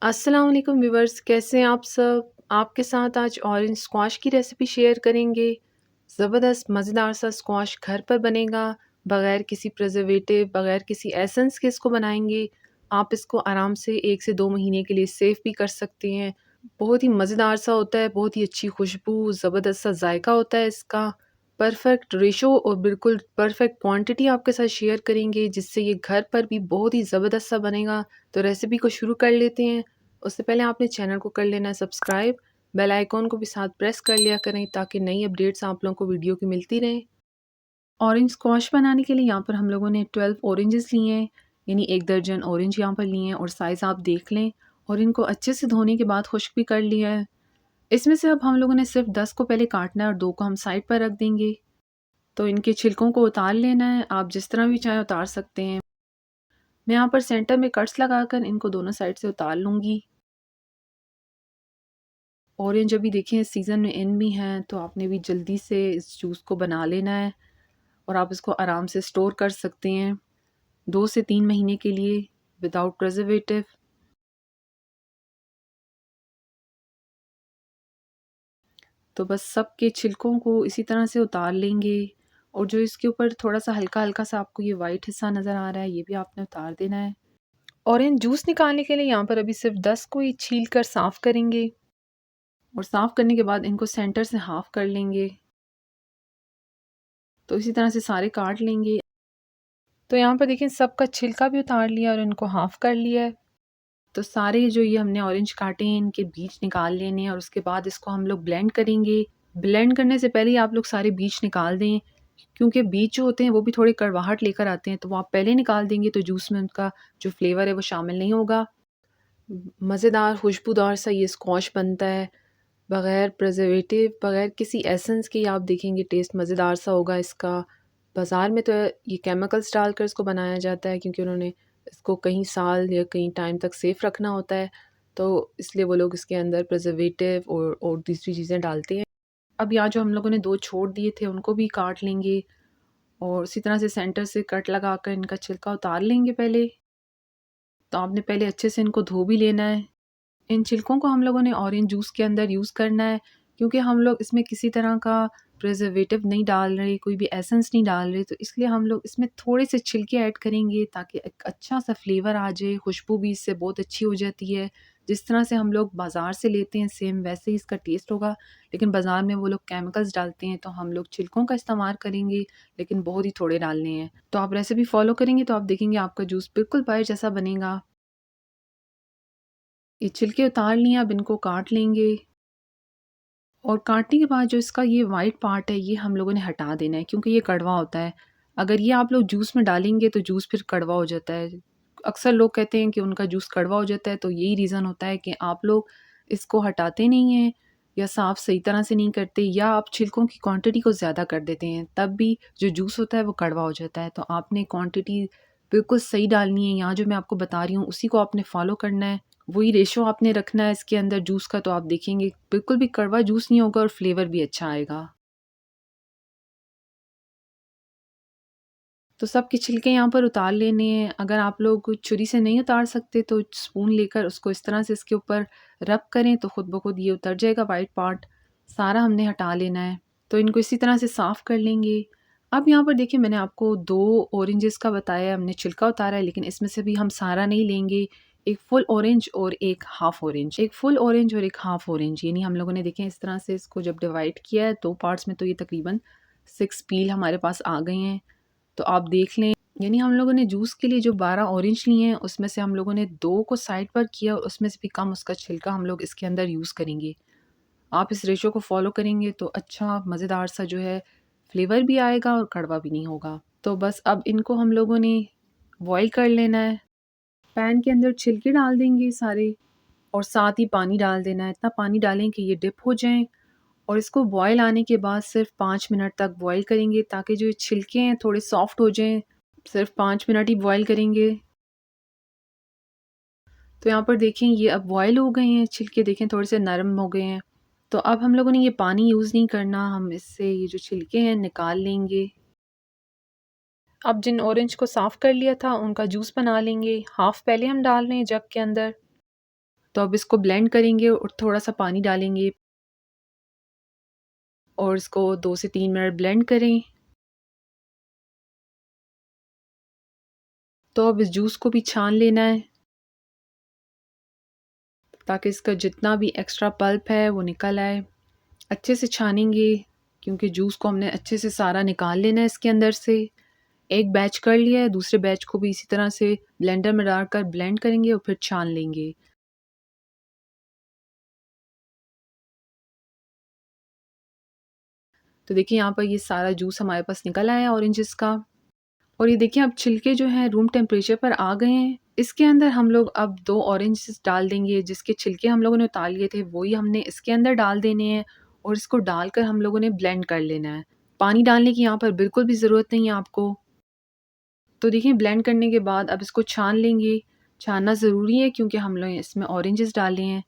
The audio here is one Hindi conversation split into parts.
अस्सलाम वालेकुम व्यूवर्स, कैसे हैं आप सब। आपके साथ आज ऑरेंज स्क्वाश की रेसिपी शेयर करेंगे। ज़बरदस्त मज़ेदार सा स्क्वाश घर पर बनेगा, बग़ैर किसी प्रिजर्वेटिव, बग़ैर किसी एसेंस के इसको बनाएंगे। आप इसको आराम से 1 से 2 महीने के लिए सेव भी कर सकते हैं। बहुत ही मज़ेदार सा होता है, बहुत ही अच्छी खुशबू, ज़बरदस्त सा जायका होता है इसका। परफेक्ट रेशो और बिल्कुल परफेक्ट क्वांटिटी आपके साथ शेयर करेंगे, जिससे ये घर पर भी बहुत ही ज़बरदस्त सा बनेगा। तो रेसिपी को शुरू कर लेते हैं। उससे पहले आपने चैनल को कर लेना है सब्सक्राइब, बेल आइकॉन को भी साथ प्रेस कर लिया करें ताकि नई अपडेट्स आप लोगों को वीडियो की मिलती रहें। ऑरेंज स्क्वाश बनाने के लिए यहाँ पर हम लोगों ने 12 ऑरेंजेस लिए हैं, यानी 1 दर्जन ऑरेंज यहाँ पर लिए हैं और साइज़ आप देख लें। और इनको अच्छे से धोने के बाद खुश्क भी कर लिया है। इसमें से अब हम लोगों ने सिर्फ 10 को पहले काटना है और 2 को हम साइड पर रख देंगे। तो इनके छिलकों को उतार लेना है, आप जिस तरह भी चाहें उतार सकते हैं। मैं यहाँ पर सेंटर में कट्स लगाकर इनको दोनों साइड से उतार लूँगी। ऑरेंज अभी देखें सीज़न में इन भी हैं, तो आपने भी जल्दी से इस जूस को बना लेना है और आप इसको आराम से स्टोर कर सकते हैं 2 से 3 महीने के लिए विदाउट प्रिजर्वेटिव। तो बस सबके छिलकों को इसी तरह से उतार लेंगे और जो इसके ऊपर थोड़ा सा हल्का हल्का सा आपको ये वाइट हिस्सा नज़र आ रहा है, ये भी आपने उतार देना है। ऑरेंज जूस निकालने के लिए यहाँ पर अभी सिर्फ 10 को ही छील कर साफ़ करेंगे और साफ़ करने के बाद इनको सेंटर से हाफ़ कर लेंगे। तो इसी तरह से सारे काट लेंगे। तो यहाँ पर देखिए सबका छिलका भी उतार लिया और इनको हाफ़ कर लिया है। तो सारे जो ये हमने ऑरेंज काटे हैं इनके बीज निकाल लेने हैं और उसके बाद इसको हम लोग ब्लेंड करेंगे। ब्लेंड करने से पहले ही आप लोग सारे बीज निकाल दें, क्योंकि बीज जो होते हैं वो भी थोड़ी कड़वाहट लेकर आते हैं, तो वो आप पहले निकाल देंगे तो जूस में उनका जो फ्लेवर है वो शामिल नहीं होगा। मज़ेदार खुशबूदार सा ये स्क्वॉश बनता है, बग़ैर प्रिजर्वेटिव, बग़ैर किसी एसेंस के। आप देखेंगे टेस्ट मज़ेदार सा होगा इसका। बाज़ार में तो ये केमिकल्स डालकर इसको बनाया जाता है, क्योंकि उन्होंने इसको कई साल या कई टाइम तक सेफ़ रखना होता है, तो इसलिए वो लोग इसके अंदर प्रिजर्वेटिव और दूसरी चीज़ें डालते हैं। अब यहाँ जो हम लोगों ने 2 छोड़ दिए थे उनको भी काट लेंगे और उसी तरह से सेंटर से कट लगाकर इनका छिलका उतार लेंगे पहले। तो आपने पहले अच्छे से इनको धो भी लेना है। इन छिलकों को हम लोगों ने ऑरेंज जूस के अंदर यूज़ करना है, क्योंकि हम लोग इसमें किसी तरह का प्रिजर्वेटिव नहीं डाल रहे, कोई भी एसेंस नहीं डाल रहे, तो इसलिए हम लोग इसमें थोड़े से छिलके ऐड करेंगे ताकि एक अच्छा सा फ्लेवर आ जाए। खुशबू भी इससे बहुत अच्छी हो जाती है। जिस तरह से हम लोग बाज़ार से लेते हैं सेम वैसे ही इसका टेस्ट होगा, लेकिन बाज़ार में वो लोग केमिकल्स डालते हैं, तो हम लोग छिलकों का इस्तेमाल करेंगे, लेकिन बहुत ही थोड़े डालने हैं। तो आप रेसिपी फॉलो करेंगे तो आप देखेंगे आपका जूस बिल्कुल बाहर जैसा बनेगा। ये छिलके उतार लिए, अब इनको काट लेंगे और काटने के बाद जो इसका ये वाइट पार्ट है ये हम लोगों ने हटा देना है, क्योंकि ये कड़वा होता है। अगर ये आप लोग जूस में डालेंगे तो जूस फिर कड़वा हो जाता है। अक्सर लोग कहते हैं कि उनका जूस कड़वा हो जाता है, तो यही रीज़न होता है कि आप लोग इसको हटाते नहीं हैं या साफ़ सही तरह से नहीं करते, या आप छिलकों की क्वांटिटी को ज़्यादा कर देते हैं, तब भी जो जूस होता है वो कड़वा हो जाता है। तो आपने क्वांटिटी बिल्कुल सही डालनी है। यहाँ जो मैं आपको बता रही हूँ उसी को आपने फ़ॉलो करना है, वही रेशो आपने रखना है इसके अंदर जूस का। तो आप देखेंगे बिल्कुल भी कड़वा जूस नहीं होगा और फ्लेवर भी अच्छा आएगा। तो सबके छिलके यहाँ पर उतार लेने हैं। अगर आप लोग छुरी से नहीं उतार सकते तो स्पून लेकर उसको इस तरह से इसके ऊपर रब करें तो खुद ब खुद ये उतर जाएगा वाइट पार्ट। सारा हमने हटा लेना है। तो इनको इसी तरह से साफ़ कर लेंगे। अब यहाँ पर देखिए मैंने आपको 2 ऑरेंजेस का बताया, हमने छिलका उतारा है, लेकिन इसमें से भी हम सारा नहीं लेंगे। एक फुल ऑरेंज और एक हाफ ऑरेंज, एक फुल ऑरेंज और एक हाफ ऑरेंज, यानी हम लोगों ने देखें इस तरह से इसको जब डिवाइड किया है 2 पार्ट्स में, तो ये तकरीबन 6 पील हमारे पास आ गए हैं। तो आप देख लें, यानी हम लोगों ने जूस के लिए जो 12 ऑरेंज लिए हैं उसमें से हम लोगों ने 2 को साइड पर किया और उसमें से भी कम उसका छिलका हम लोग इसके अंदर यूज़ करेंगे। आप इस रेशो को फॉलो करेंगे तो अच्छा मज़ेदार सा जो है फ्लेवर भी आएगा और कड़वा भी नहीं होगा। तो बस अब इनको हम लोगों ने बॉईल कर लेना है। पैन के अंदर छिलके डाल देंगे सारे और साथ ही पानी डाल देना है। इतना पानी डालें कि ये डिप हो जाएँ और इसको बॉयल आने के बाद सिर्फ 5 मिनट तक बॉयल करेंगे, ताकि जो ये छिलके हैं थोड़े सॉफ्ट हो जाएँ। सिर्फ 5 मिनट ही बॉयल करेंगे। तो यहाँ पर देखें ये अब बॉयल हो गए हैं, छिलके देखें थोड़े से नरम हो गए हैं। तो अब हम लोगों ने ये पानी यूज़ नहीं करना, हम इससे ये जो छिलके हैं निकाल लेंगे। अब जिन ऑरेंज को साफ़ कर लिया था उनका जूस बना लेंगे। हाफ़ पहले हम डाल रहे हैं जग के अंदर तो अब इसको ब्लेंड करेंगे और थोड़ा-सा पानी डालेंगे और इसको 2 से 3 मिनट ब्लेंड करें। तो अब इस जूस को भी छान लेना है ताकि इसका जितना भी एक्स्ट्रा पल्प है वो निकल आए। अच्छे से छानेंगे क्योंकि जूस को हमने अच्छे से सारा निकाल लेना है इसके अंदर से। एक बैच कर लिया है, दूसरे बैच को भी इसी तरह से ब्लेंडर में डालकर ब्लेंड करेंगे और फिर छान लेंगे। तो देखिए यहाँ पर ये सारा जूस हमारे पास निकल आया है ऑरेंजेस का। और ये देखिए अब छिलके जो हैं रूम टेम्परेचर पर आ गए हैं। इसके अंदर हम लोग अब 2 ऑरेंजेस डाल देंगे, जिसके छिलके हम लोगों ने उतार लिए थे वही हमने इसके अंदर डाल देने हैं और इसको डालकर हम लोगों ने ब्लेंड कर लेना है। पानी डालने की यहाँ पर बिल्कुल भी ज़रूरत नहीं है आपको। तो देखिए ब्लेंड करने के बाद अब इसको छान लेंगे। छानना ज़रूरी है क्योंकि हम लोग इसमें ऑरेंजेस डाले हैं।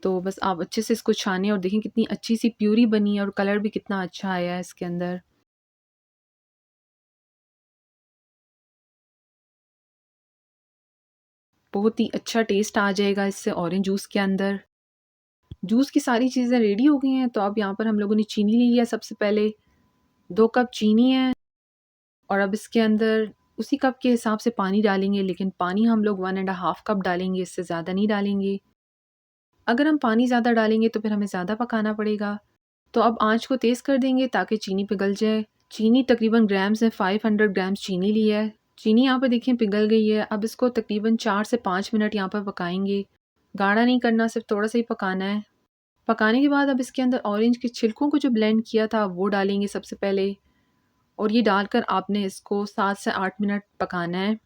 तो बस आप अच्छे से इसको छानें और देखें कितनी अच्छी सी प्यूरी बनी है और कलर भी कितना अच्छा आया है इसके अंदर। बहुत ही अच्छा टेस्ट आ जाएगा इससे ऑरेंज जूस के अंदर। जूस की सारी चीज़ें रेडी हो गई हैं, तो अब यहाँ पर हम लोगों ने चीनी ली है सबसे पहले। 2 कप चीनी है और अब इसके अंदर उसी कप के हिसाब से पानी डालेंगे, लेकिन पानी हम लोग 1 एंड हाफ कप डालेंगे, इससे ज़्यादा नहीं डालेंगे। अगर हम पानी ज़्यादा डालेंगे तो फिर हमें ज़्यादा पकाना पड़ेगा। तो अब आँच को तेज़ कर देंगे ताकि चीनी पिघल जाए। चीनी तकरीबन ग्राम्स में 500 ग्राम्स चीनी ली है। चीनी यहाँ पर देखिए पिघल गई है। अब इसको तकरीबन 4 से 5 मिनट यहाँ पर पकाएंगे। गाढ़ा नहीं करना, सिर्फ थोड़ा सा ही पकाना है। पकाने के बाद अब इसके अंदर ऑरेंज के छिलकों को जो ब्लेंड किया था वो डालेंगे सबसे पहले और ये डालकर आपने इसको 7 से 8 मिनट पकाना है।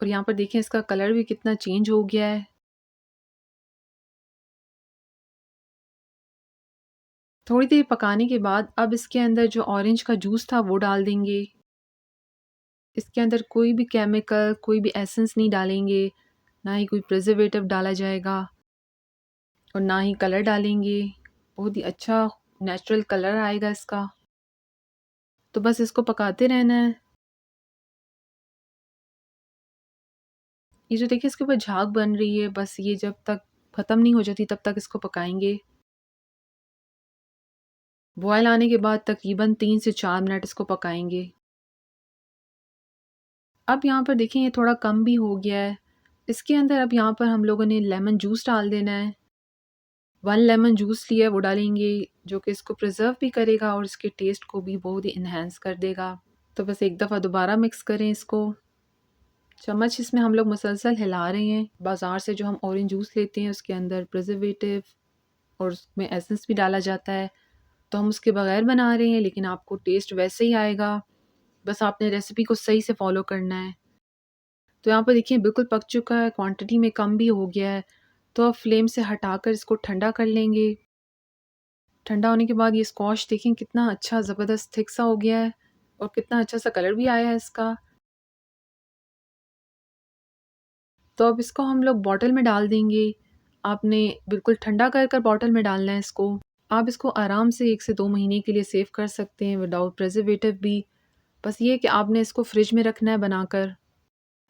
और यहाँ पर देखें इसका कलर भी कितना चेंज हो गया है। थोड़ी देर पकाने के बाद अब इसके अंदर जो ऑरेंज का जूस था वो डाल देंगे। इसके अंदर कोई भी केमिकल, कोई भी एसेंस नहीं डालेंगे, ना ही कोई प्रिजर्वेटिव डाला जाएगा और ना ही कलर डालेंगे। बहुत ही अच्छा नेचुरल कलर आएगा इसका। तो बस इसको पकाते रहना है। ये जो देखिए इसके ऊपर झाग बन रही है, बस ये जब तक ख़त्म नहीं हो जाती तब तक इसको पकाएंगे। बॉयल आने के बाद तकरीबन 3 से 4 मिनट इसको पकाएंगे। अब यहाँ पर देखें ये थोड़ा कम भी हो गया है। इसके अंदर अब यहाँ पर हम लोगों ने लेमन जूस डाल देना है। 1 लेमन जूस लिया है वो डालेंगे, जो कि इसको प्रिजर्व भी करेगा और इसके टेस्ट को भी बहुत ही इन्हेंस कर देगा। तो बस एक दफ़ा दोबारा मिक्स करें इसको। चम्मच इसमें हम लोग मुसलसल हिला रहे हैं। बाज़ार से जो हम ऑरेंज जूस लेते हैं उसके अंदर प्रिजर्वेटिव और उसमें एसेंस भी डाला जाता है, तो हम उसके बगैर बना रहे हैं, लेकिन आपको टेस्ट वैसे ही आएगा। बस आपने रेसिपी को सही से फॉलो करना है। तो यहाँ पर देखिए बिल्कुल पक चुका है, क्वांटिटी में कम भी हो गया है। तो अब फ्लेम से हटाकर इसको ठंडा कर लेंगे। ठंडा होने के बाद ये स्क्वॉश देखें कितना अच्छा ज़बरदस्त थिक सा हो गया है और कितना अच्छा सा कलर भी आया है इसका। तो अब इसको हम लोग बॉटल में डाल देंगे। आपने बिल्कुल ठंडा कर कर बॉटल में डालना है इसको। आप इसको आराम से 1 से 2 महीने के लिए सेव कर सकते हैं विदाउट प्रिजर्वेटिव भी। बस ये है कि आपने इसको फ्रिज में रखना है बनाकर।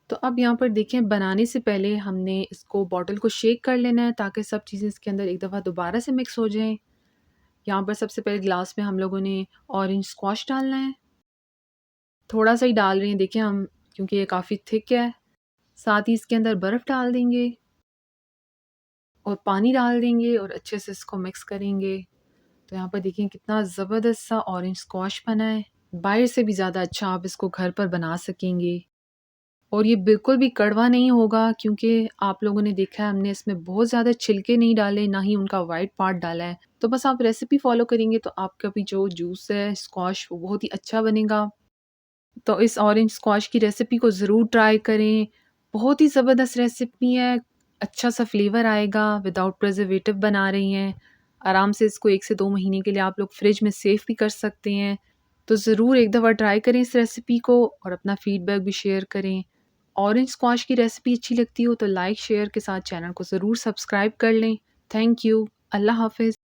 तो अब यहाँ पर देखें बनाने से पहले हमने इसको बॉटल को शेक कर लेना है ताकि सब चीज़ें इसके अंदर एक दफ़ा दोबारा से मिक्स हो जाएँ। यहाँ पर सबसे पहले ग्लास में हम लोगों ने ऑरेंज स्क्वॉश डालना है। थोड़ा-सा ही डाल रहे हैं देखिए हम, क्योंकि ये काफ़ी थिक है। साथ ही इसके अंदर बर्फ़ डाल देंगे और पानी डाल देंगे और अच्छे से इसको मिक्स करेंगे। तो यहाँ पर देखिए कितना ज़बरदस्त सा ऑरेंज स्क्वॉश बना है। बाहर से भी ज़्यादा अच्छा आप इसको घर पर बना सकेंगे। और ये बिल्कुल भी कड़वा नहीं होगा क्योंकि आप लोगों ने देखा है हमने इसमें बहुत ज़्यादा छिलके नहीं डाले, ना ही उनका वाइट पार्ट डाला है। तो बस आप रेसिपी फ़ॉलो करेंगे तो आपका भी जो जूस है स्क्वॉश वो बहुत ही अच्छा बनेगा। तो इस ऑरेंज स्क्वॉश की रेसिपी को ज़रूर ट्राई करें। बहुत ही ज़बरदस्त रेसिपी है, अच्छा सा फ्लेवर आएगा, विदाउट प्रिजर्वेटिव बना रही हैं। आराम से इसको 1 से 2 महीने के लिए आप लोग फ्रिज में सेव भी कर सकते हैं। तो ज़रूर एक दफ़ा ट्राई करें इस रेसिपी को और अपना फीडबैक भी शेयर करें। ऑरेंज स्क्वॉश की रेसिपी अच्छी लगती हो तो लाइक शेयर के साथ चैनल को ज़रूर सब्सक्राइब कर लें। Thank you. अल्लाह हाफ़िज़।